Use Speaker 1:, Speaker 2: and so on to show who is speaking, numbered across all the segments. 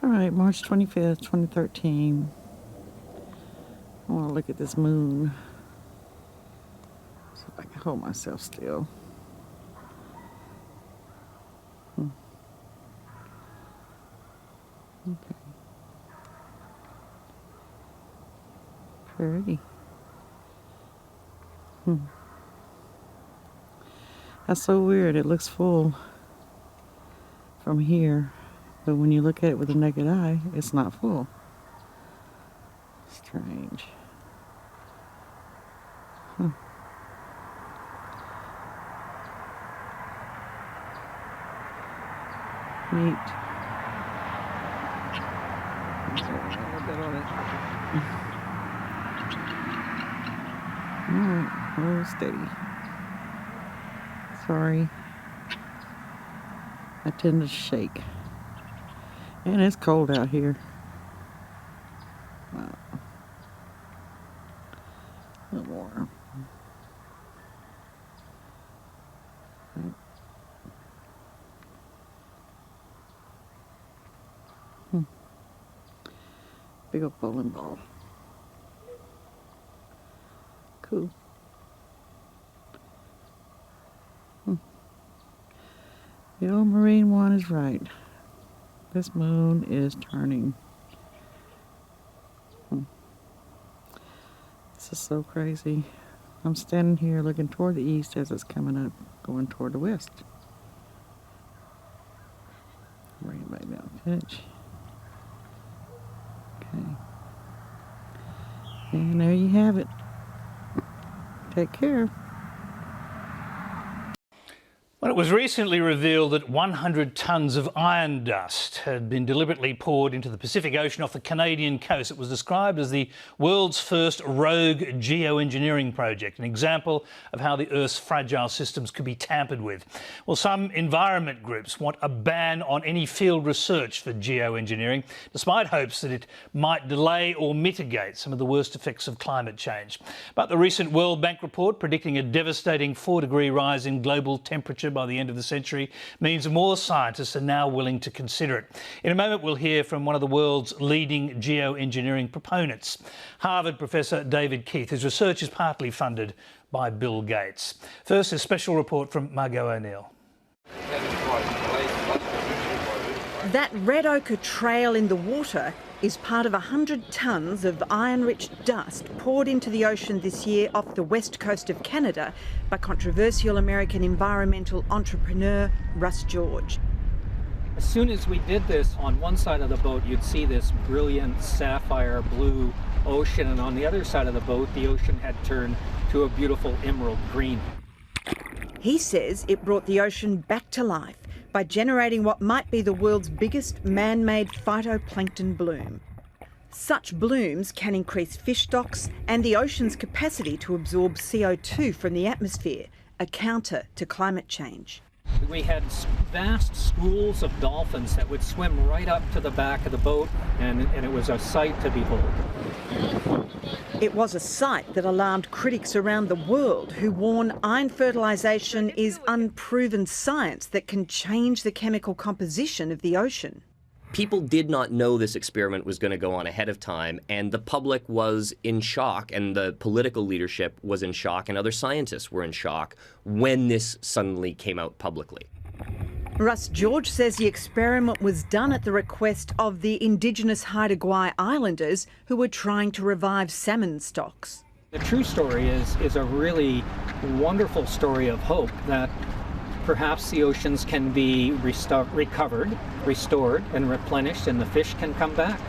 Speaker 1: All right, March 25th, 2013. I want to look at this moon. See if I can hold myself still. Okay. Pretty. That's so weird. It looks full from here, but when you look at it with the naked eye, it's not full. Strange. Neat. A little bit on it. Alright, hold steady. Sorry. I tend to shake. And it's cold out here. Wow. A little more. Right. Big old bowling ball. Cool. The old Marine one is right. This moon is turning. This is so crazy. I'm standing here looking toward the east as it's coming up, going toward the west. Bring it back down, pitch. Okay. And there you have it. Take care.
Speaker 2: Well, it was recently revealed that 100 tonnes of iron dust had been deliberately poured into the Pacific Ocean off the Canadian coast. It was described as the world's first rogue geoengineering project, an example of how the Earth's fragile systems could be tampered with. Well, some environment groups want a ban on any field research for geoengineering, despite hopes that it might delay or mitigate some of the worst effects of climate change. But the recent World Bank report predicting a devastating 4-degree rise in global temperature by the end of the century means more scientists are now willing to consider it. In a moment, we'll hear from one of the world's leading geoengineering proponents, Harvard Professor David Keith, whose research is partly funded by Bill Gates. First, a special report from Margot O'Neill.
Speaker 3: That red ochre trail in the water is part of 100 tonnes of iron-rich dust poured into the ocean this year off the west coast of Canada by controversial American environmental entrepreneur Russ George.
Speaker 4: As soon as we did this, on one side of the boat you'd see this brilliant sapphire blue ocean, and on the other side of the boat the ocean had turned to a beautiful emerald green.
Speaker 3: He says it brought the ocean back to life by generating what might be the world's biggest man-made phytoplankton bloom. Such blooms can increase fish stocks and the ocean's capacity to absorb CO2 from the atmosphere, a counter to climate change.
Speaker 4: We had vast schools of dolphins that would swim right up to the back of the boat, and it was a sight to behold.
Speaker 3: It was a sight that alarmed critics around the world who warn iron fertilisation is unproven science that can change the chemical composition of the ocean.
Speaker 5: People did not know this experiment was going to go on ahead of time, and the public was in shock, and the political leadership was in shock, and other scientists were in shock when this suddenly came out publicly.
Speaker 3: Russ George says the experiment was done at the request of the indigenous Haida Gwaii Islanders who were trying to revive salmon stocks.
Speaker 4: The true story is a really wonderful story of hope that perhaps the oceans can be recovered, restored and replenished, and the fish can come back.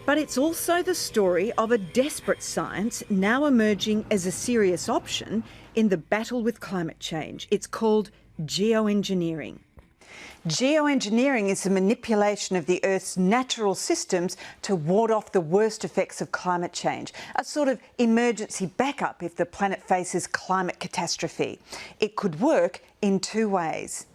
Speaker 3: But it's also the story of a desperate science now emerging as a serious option in the battle with climate change. It's called geoengineering. Geoengineering is the manipulation of the Earth's natural systems to ward off the worst effects of climate change, a sort of emergency backup if the planet faces climate catastrophe. It could work in two ways.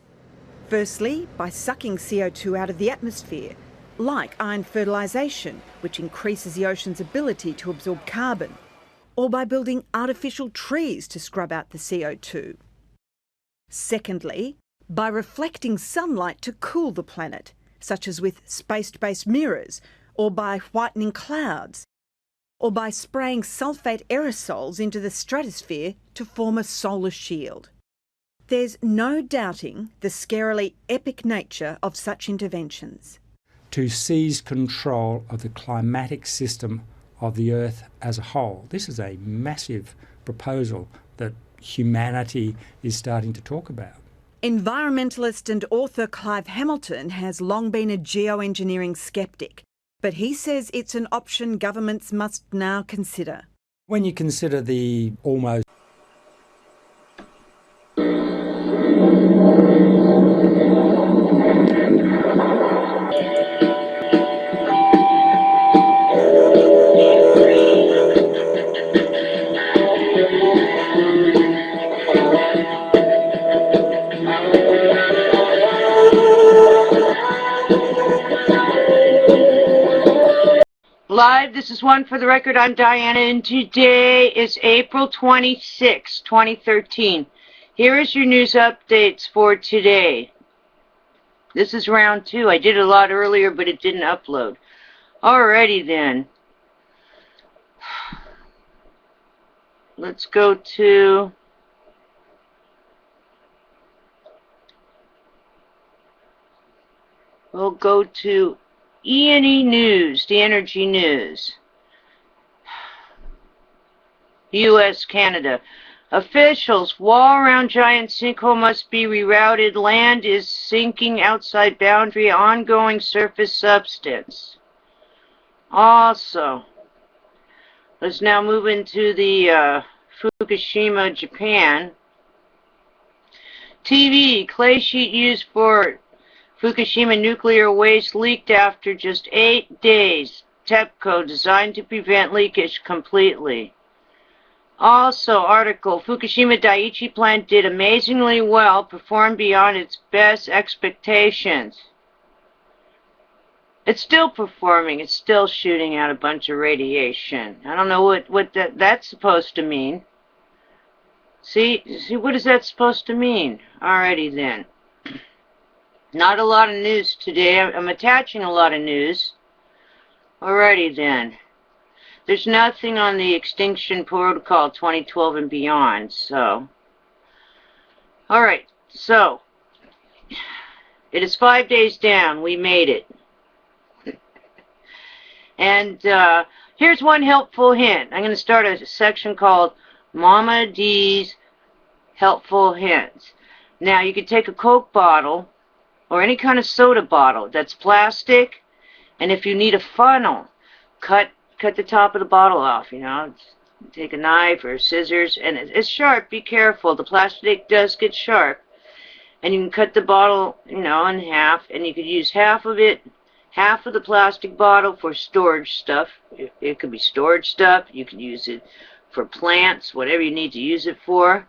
Speaker 3: Firstly, by sucking CO2 out of the atmosphere, like iron fertilisation, which increases the ocean's ability to absorb carbon, or by building artificial trees to scrub out the CO2. Secondly, by reflecting sunlight to cool the planet, such as with space-based mirrors, or by whitening clouds, or by spraying sulfate aerosols into the stratosphere to form a solar shield. There's no doubting the scarily epic nature of such interventions.
Speaker 6: To seize control of the climatic system of the Earth as a whole. This is a massive proposal that humanity is starting to talk about.
Speaker 3: Environmentalist and author Clive Hamilton has long been a geoengineering sceptic, but he says it's an option governments must now consider.
Speaker 6: When you consider the almost
Speaker 7: Live, this is One for the Record. I'm Diana, and today is April 26, 2013. Here is your news updates for today. This is round 2. I did it a lot earlier, but it didn't upload. Alrighty then. Let's go to... We'll go to E&E News, the energy news. U.S., Canada. Officials, wall around giant sinkhole must be rerouted. Land is sinking outside boundary. Ongoing surface substance. Also, let's now move into the Fukushima, Japan. TV, clay sheet used for Fukushima nuclear waste leaked after just 8 days. TEPCO designed to prevent leakage completely. Also, article, Fukushima Daiichi plant did amazingly well, performed beyond its best expectations. It's still performing, it's still shooting out a bunch of radiation. I don't know what that's supposed to mean. See, what is that supposed to mean? Alrighty then. Not a lot of news today. I'm attaching a lot of news. Alrighty then. There's nothing on the Extinction Protocol 2012 and beyond, so. Alright, so. It is 5 days down. We made it. And here's one helpful hint. I'm going to start a section called Mama D's Helpful Hints. Now, you could take a Coke bottle or any kind of soda bottle that's plastic, and if you need a funnel, cut the top of the bottle off, you know. Take a knife or scissors, and it's sharp, be careful. The plastic does get sharp. And you can cut the bottle, you know, in half, and you could use half of it, half of the plastic bottle for storage stuff. It could be storage stuff. You could use it for plants, whatever you need to use it for.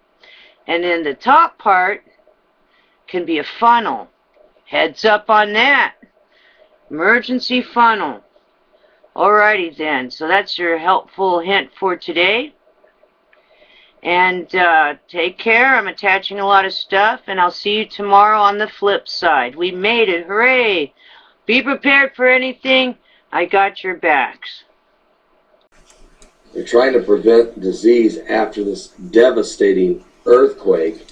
Speaker 7: And then the top part can be a funnel. Heads up on that. Emergency funnel. Alrighty then. So that's your helpful hint for today. And take care. I'm attaching a lot of stuff. And I'll see you tomorrow on the flip side. We made it. Hooray. Be prepared for anything. I got your backs.
Speaker 8: They're trying to prevent disease after this devastating earthquake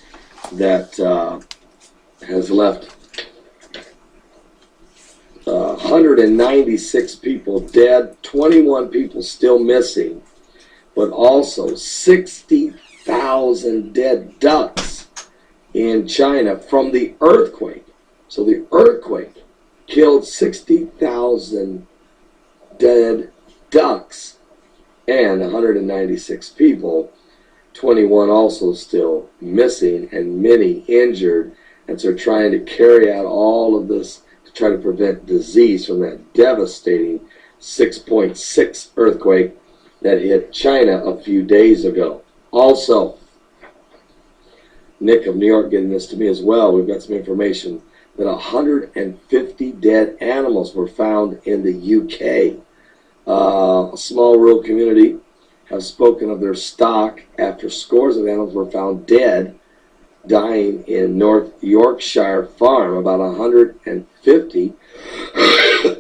Speaker 8: that has left 196 people dead, 21 people still missing, but also 60,000 dead ducks in China from the earthquake. So the earthquake killed 60,000 dead ducks and 196 people, 21 also still missing and many injured. And so they're trying to carry out all of this to try to prevent disease from that devastating 6.6 earthquake that hit China a few days ago. Also, Nick of New York getting this to me as well. We've got some information that 150 dead animals were found in the UK. A small rural community have spoken of their stock after scores of animals were found dead dying in North Yorkshire farm, about 150,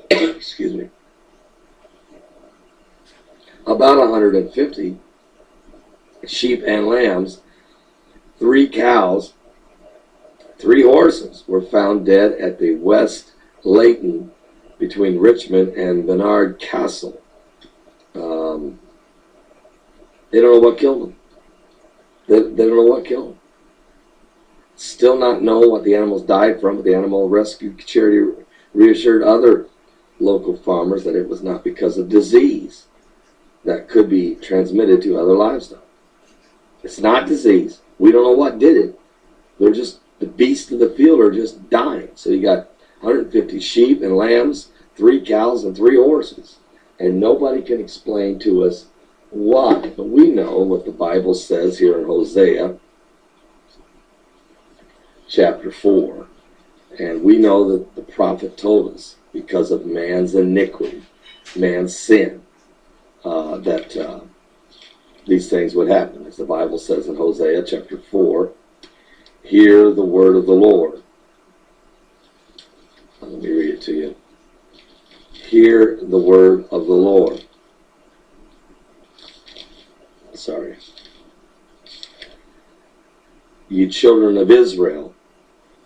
Speaker 8: excuse me, about 150 sheep and lambs, 3 cows, 3 horses were found dead at the West Leighton between Richmond and Barnard Castle. They don't know what killed them. They don't know what killed them. Still not know what the animals died from, but the animal rescue charity reassured other local farmers that it was not because of disease that could be transmitted to other livestock. It's not disease. We don't know what did it. They're just, the beasts of the field are just dying. So you got 150 sheep and lambs, 3 cows, and 3 horses. And nobody can explain to us why. But we know what the Bible says here in Hosea chapter 4. And we know that the prophet told us because of man's iniquity, man's sin, that these things would happen. As the Bible says in Hosea chapter 4, hear the word of the Lord. Let me read it to you. Hear the word of the Lord. Sorry. Ye children of Israel,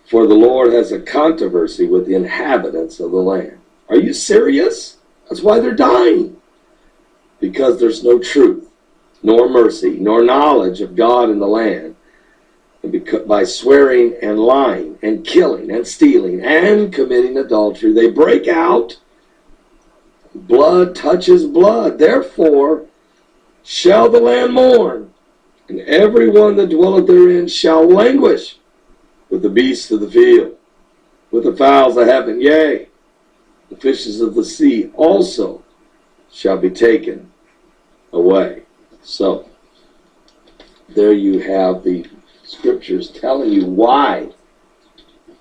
Speaker 8: for the Lord has a controversy with the inhabitants of the land. Are you serious? That's why they're dying. Because there's no truth, nor mercy, nor knowledge of God in the land. And because, by swearing and lying and killing and stealing and committing adultery, they break out. Blood touches blood. Therefore shall the land mourn, and every one that dwelleth therein shall languish with the beasts of the field, with the fowls of heaven, yea, the fishes of the sea also shall be taken away. So, there you have the scriptures telling you why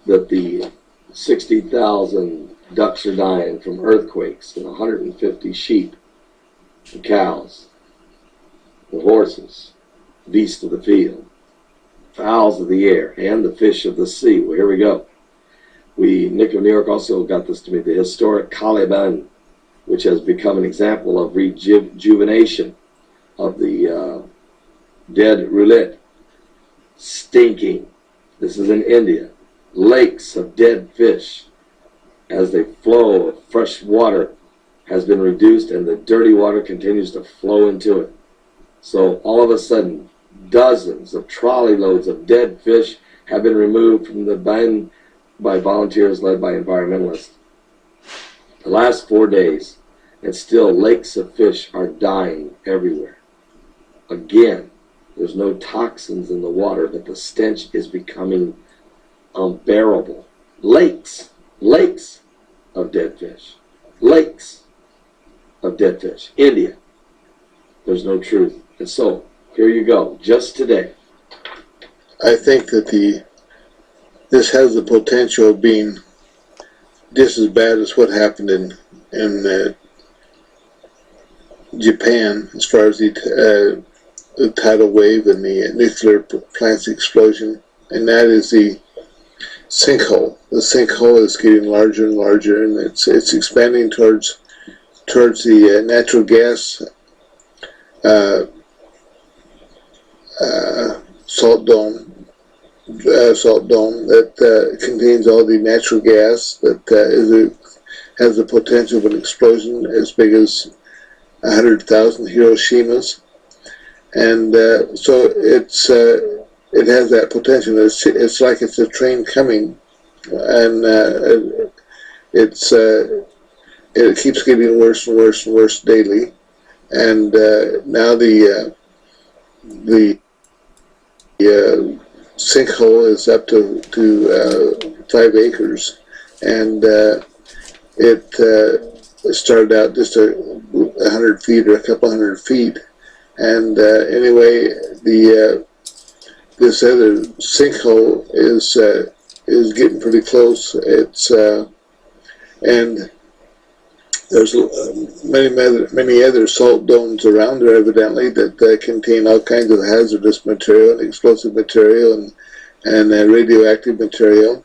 Speaker 8: that the 60,000 ducks are dying from earthquakes, and 150 sheep and cows, the horses, beasts of the field, fowls of the air, and the fish of the sea. Well, here we go. Nick of New York also got this to me. The historic Caliban, which has become an example of rejuvenation of the dead roulette. Stinking. This is in India. Lakes of dead fish. As the flow of fresh water has been reduced and the dirty water continues to flow into it. So all of a sudden, dozens of trolley loads of dead fish have been removed from the bin by volunteers led by environmentalists. The last 4 days, and still lakes of fish are dying everywhere. Again, there's no toxins in the water, but the stench is becoming unbearable. Lakes of dead fish. Lakes of dead fish. India. There's no truth. And so, here you go, just today.
Speaker 9: I think that this has the potential of being just as bad as what happened in Japan, as far as the tidal wave and the nuclear plant's explosion, and that is the sinkhole. The sinkhole is getting larger and larger, and it's expanding towards the natural gas salt dome that contains all the natural gas that has the potential of an explosion as big as 100,000 Hiroshimas, and so it has that potential. It's like it's a train coming, and it keeps getting worse and worse and worse daily, and now the sinkhole is up to 5 acres, and it started out just 100 feet or a couple hundred feet, and anyway, this other sinkhole is getting pretty close. It's and there's many other salt domes around there, evidently, that contain all kinds of hazardous material and explosive material, and radioactive material.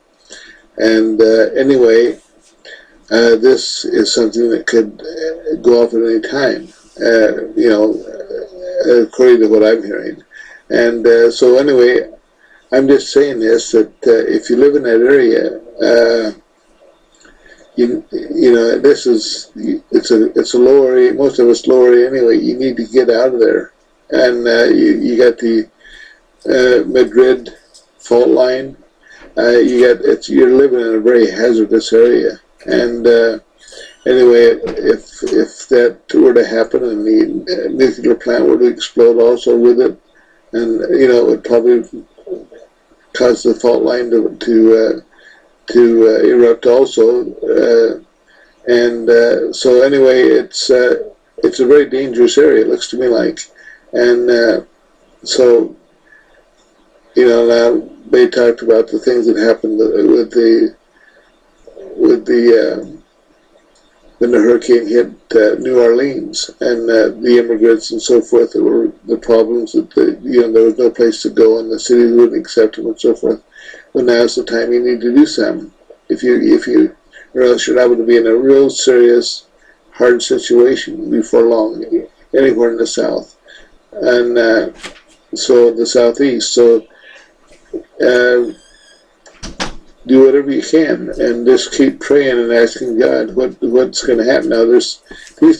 Speaker 9: And anyway, this is something that could go off at any time, according to what I'm hearing. And so anyway, I'm just saying this, that if you live in that area, it's a low area, most of it's low area anyway, you need to get out of there. And you got the Madrid fault line, you're living in a very hazardous area. And anyway, if that were to happen and the nuclear plant were to explode also with it, and it would probably cause the fault line to erupt also. So anyway, it's a very dangerous area, it looks to me like. And so now they talked about the things that happened when the hurricane hit New Orleans, and the immigrants and so forth, there were the problems that there was no place to go and the cities wouldn't accept them and so forth. Well, now's the time you need to do something. Or else you're liable to be in a real serious, hard situation before long, anywhere in the South, and so the Southeast. So do whatever you can, and just keep praying and asking God what's going to happen. Now, these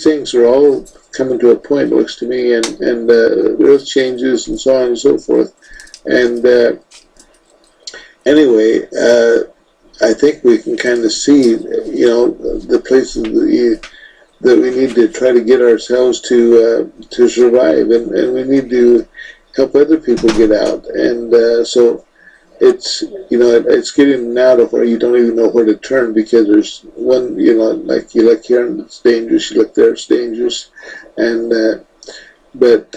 Speaker 9: things are all coming to a point, it looks to me, and there's changes and so on and so forth. And anyway, I think we can kind of see, the places that we need to try to get ourselves to survive, and we need to help other people get out. And so it's getting now to where you don't even know where to turn, because there's one, like you look here and it's dangerous, you look there, it's dangerous. And but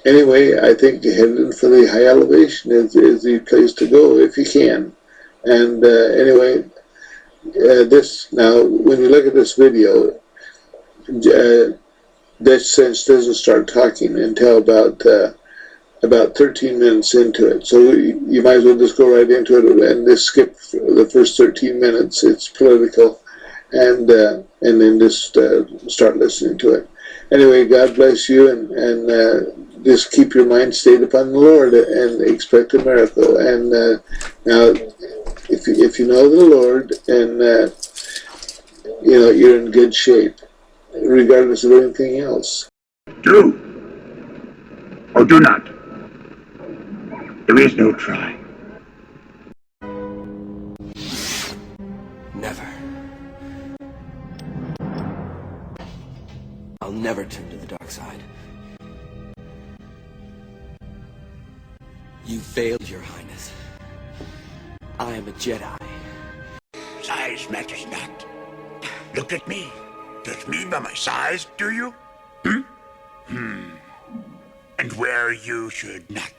Speaker 9: anyway, I think heading for the high elevation is the place to go if you can. And anyway, now when you look at this video, DUTCHSINSE doesn't start talking until about 13 minutes into it. So you might as well just go right into it and just skip the first 13 minutes. It's political, and then just start listening to it. Anyway, God bless you, and just keep your mind stayed upon the Lord and expect a miracle. And now, if you know the Lord, and you're in good shape, regardless of anything else.
Speaker 10: Do or do not. There is no try.
Speaker 11: Never. I'll never turn to the dark side. You failed, Your Highness. I am a Jedi.
Speaker 10: Size matters not. Look at me. Judge me by my size, do you? And where you should not.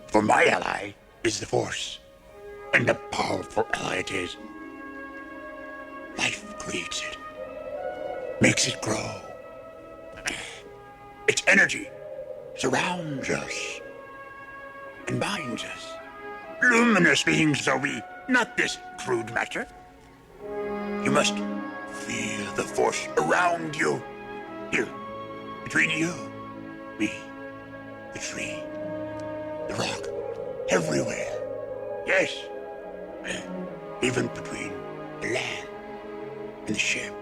Speaker 10: For my ally is the Force, and a powerful ally it is. Life creates it, makes it grow. Its energy surrounds us and binds us. Luminous beings are we, not this crude matter. You must feel the Force around you. Here, between you, me, the tree, the rock, everywhere. Yes, even between the land and the ship.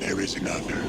Speaker 10: There is another.